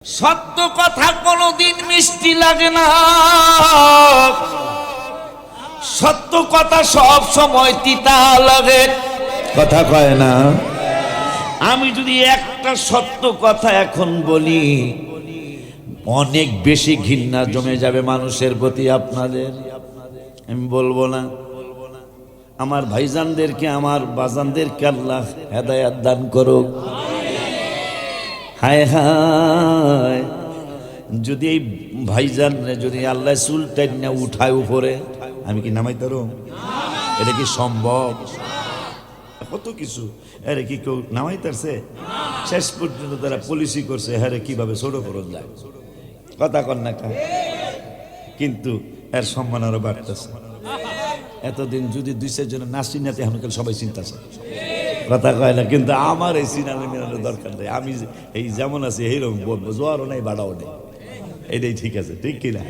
সত্য কথা কোনোদিন মিষ্টি লাগে না, সত্য কথা সব সময় তিতা লাগে। কথা কয় না? আমি যদি একটা সত্য কথা এখন বলি, অনেক বেশি ঘৃণা জমে যাবে মানুষের প্রতি আপনাদের। আমি বলবো না। আমার ভাইজানদেরকে, আমার বাজানদেরকে আল্লাহ হেদায়েত দান করুক। হায় হায়, যদি এই ভাইজান যদি আল্লাহ চুল টাইনা উঠায় উপরে, আমি কি নামাইতে পারব? এটা কি সম্ভব? কত কিছু আরে কি কেউ নামাইতেছে? শেষ পর্যন্ত তারা পলিসি করছে হ্যাঁ কিভাবে ছোট করো যায়। কথা কন না কা? কিন্তু এর সম্মান আরো বাড়তেছে। এতদিন যদি দুই চারজনের নাচি নাতে এখন সবাই চিন্তাছে। কথা কয় না? কিন্তু আমার এই সিনামি মিলানোর দরকার নেই। আমি এই যেমন আছি এইরকম বলবো, জোয়ারও নেই বাড়াও নেই, এটাই ঠিক আছে। ঠিক কিনা?